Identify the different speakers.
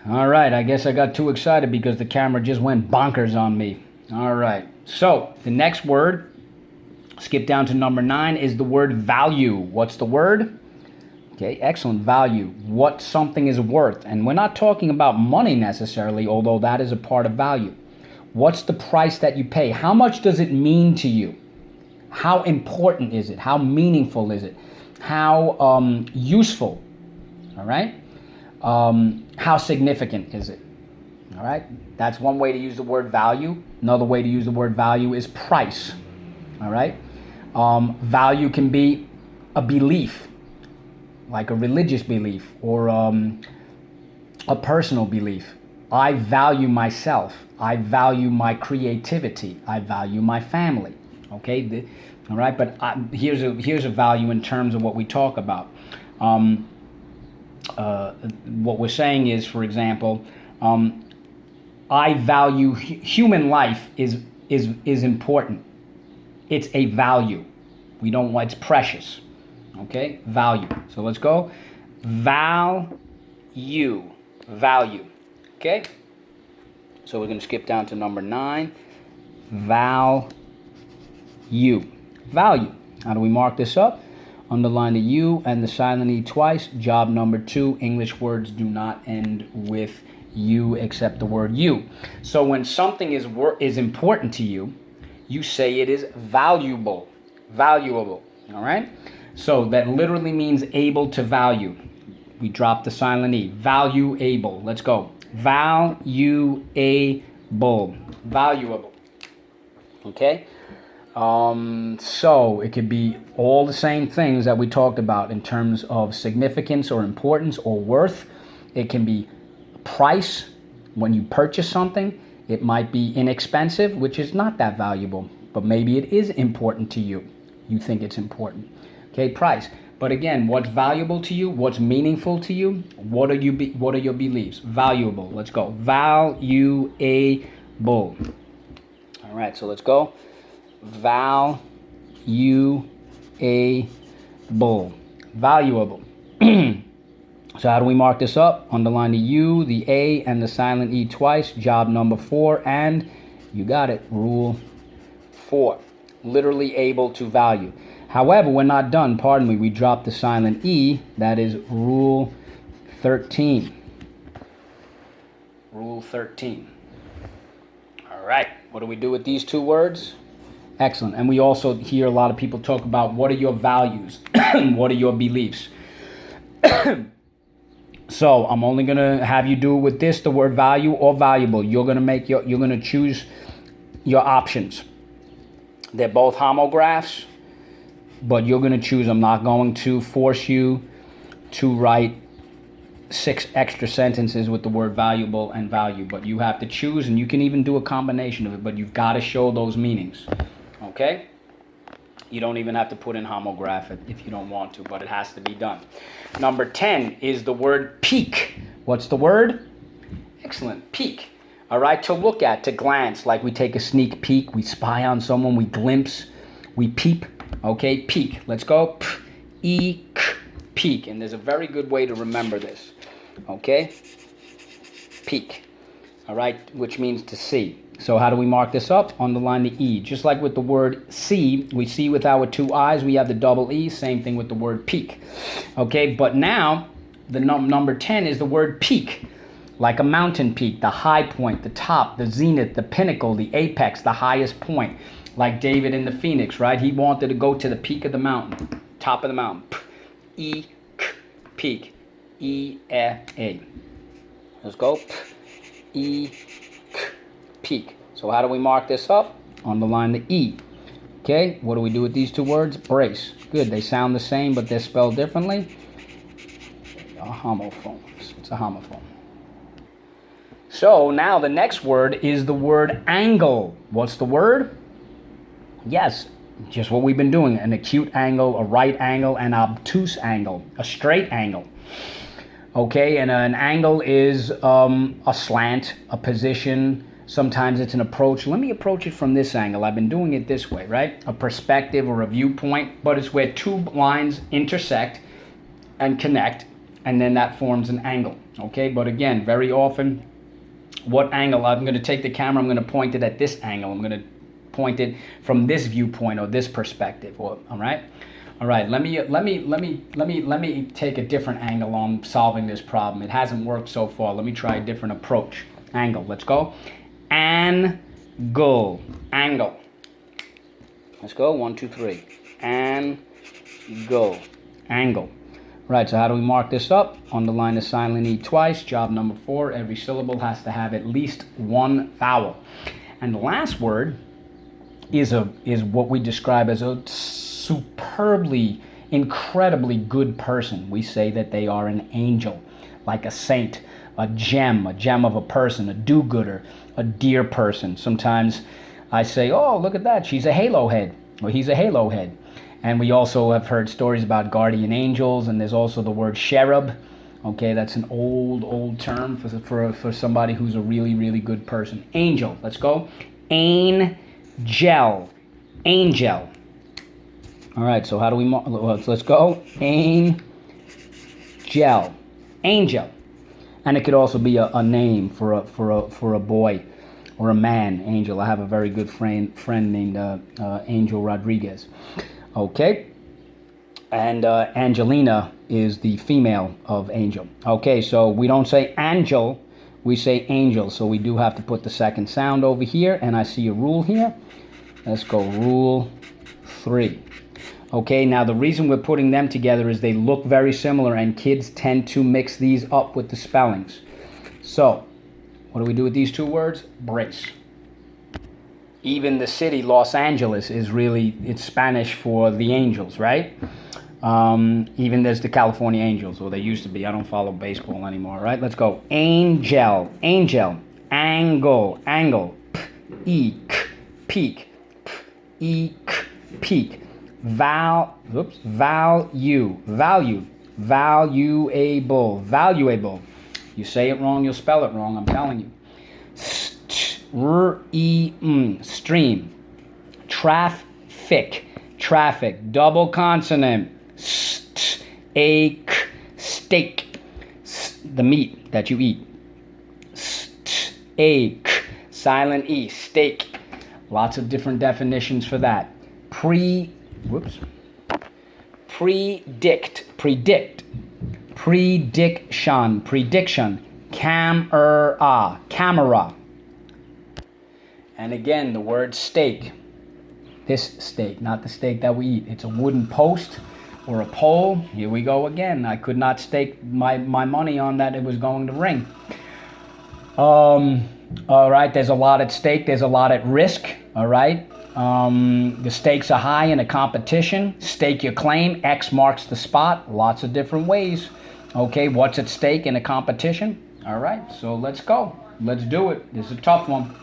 Speaker 1: All right, I guess I got too excited because the camera just went bonkers on me. All right, so the next word, skip down to number 9, is the word value. What's the word? Okay, excellent. Value. What something is worth. And we're not talking about money necessarily, although that is a part of value. What's the price that you pay? How much does it mean to you? How important is it? How meaningful is it? How useful? All right? How significant is it? All right? That's one way to use the word value. Another way to use the word value is price. All right? Value can be a belief, like a religious belief or a personal belief. I value myself. I value my creativity. I value my family. Okay, all right. But here's a value in terms of what we talk about. What we're saying is, for example, I value human life is important. It's a value. We don't want, it's precious. Okay, value. So let's go. Value. Value. Okay. So we're going to skip down to number 9. Value. Value. How do we mark this up? Underline the U and the silent E twice. Job number 2. English words do not end with U except the word you. So when something is important to you, you say it is valuable. Valuable. All right? So that literally means able to value. We drop the silent E. Valuable. Let's go. Valuable. Valuable. Okay? So it could be all the same things that we talked about in terms of significance or importance or worth. It can be price. When you purchase something, it might be inexpensive, which is not that valuable, but maybe it is important to you. You think it's important. Okay, price. But again, what's valuable to you? What's meaningful to you? What are your beliefs? Valuable. Let's go. Valuable. All right, so let's go. Valuable. Valuable. So how do we mark this up? Underline the U, the A, and the silent E twice. Job number 4, and you got it. Rule 4. Literally able to value. However, we're not done. Pardon me. We dropped the silent E. That is Rule 13. Rule 13. All right. What do we do with these 2 words? Excellent. And we also hear a lot of people talk about what are your values? What are your beliefs? So I'm only going to have you do with this, the word value or valuable. You're going to choose your options. They're both homographs, but you're going to choose. I'm not going to force you to write 6 extra sentences with the word valuable and value, but you have to choose, and you can even do a combination of it, but you've got to show those meanings. Okay? You don't even have to put in homograph if you don't want to, but it has to be done. Number 10 is the word peek. What's the word? Excellent. Peek. All right, to look at, to glance, like we take a sneak peek, we spy on someone, we glimpse, we peep. Okay, peek. Let's go. Eek, peek. And there's a very good way to remember this. Okay? Peek. All right, which means to see. So how do we mark this up? Underline the E. Just like with the word see, we see with our 2 eyes, we have the double E. Same thing with the word peek. Okay, but now the number 10 is the word peak. Like a mountain peak, the high point, the top, the zenith, the pinnacle, the apex, the highest point. Like David in the Phoenix, right? He wanted to go to the peak of the mountain, top of the mountain. Peak. E-E-A. Let's go. Peak. So how do we mark this up? Underline the E. Okay, what do we do with these 2 words? Brace. Good, they sound the same, but they're spelled differently. They are homophones. It's a homophone. So now the next word is the word angle. What's the word? Yes, just what we've been doing. An acute angle, a right angle, an obtuse angle, a straight angle. Okay, and an angle is a slant, a position. Sometimes it's an approach. Let me approach it from this angle. I've been doing it this way, right? A perspective or a viewpoint, but it's where 2 lines intersect and connect and then that forms an angle. Okay, but again, very often, what angle? I'm going to take the camera, I'm going to point it at this angle. I'm going to point it from this viewpoint or this perspective. All right. All right. Let me take a different angle on solving this problem. It hasn't worked so far. Let me try a different approach. Angle. Let's go. Angle. Angle. Let's go. 1, 2, 3. Angle. Angle. Right, so how do we mark this up? Underline the silent E twice. Job number 4, every syllable has to have at least one vowel. And the last word is what we describe as a superbly, incredibly good person. We say that they are an angel, like a saint, a gem of a person, a do-gooder, a dear person. Sometimes I say, oh, look at that, she's a halo head, or he's a halo head. And we also have heard stories about guardian angels, and there's also the word cherub. Okay, that's an old term for somebody who's a really, really good person. Angel, let's go. Angel. Angel. All right, so how do we mark? Let's go. Angel. Angel. And it could also be a name for a boy or a man. Angel. I have a very good friend named Angel Rodriguez. Okay, and Angelina is the female of Angel. Okay, so we don't say angel, we say angel. So we do have to put the second sound over here, and I see a rule here. Let's go, rule 3. Okay, now the reason we're putting them together is they look very similar, and kids tend to mix these up with the spellings. So, what do we do with these two words? Brace. Even the city Los Angeles is really, it's Spanish for the angels, right? Even there's the California Angels, or they used to be. I don't follow baseball anymore, right? Let's go. Angel, angel, angle, angle, eek, peak, eek, peak, value, value, valuable, valuable. You say it wrong, you'll spell it wrong, I'm telling you. Stream, traffic, traffic, double consonant, steak, the meat that you eat, steak, silent E, steak. Lots of different definitions for that. Prediction, camera. And again, the word steak. This steak, not the steak that we eat. It's a wooden post or a pole. Here we go again. I could not stake my money on that it was going to ring. All right, there's a lot at stake. There's a lot at risk. All right. The stakes are high in a competition. Stake your claim. X marks the spot. Lots of different ways. Okay, what's at stake in a competition? All right, so let's go. Let's do it. This is a tough one.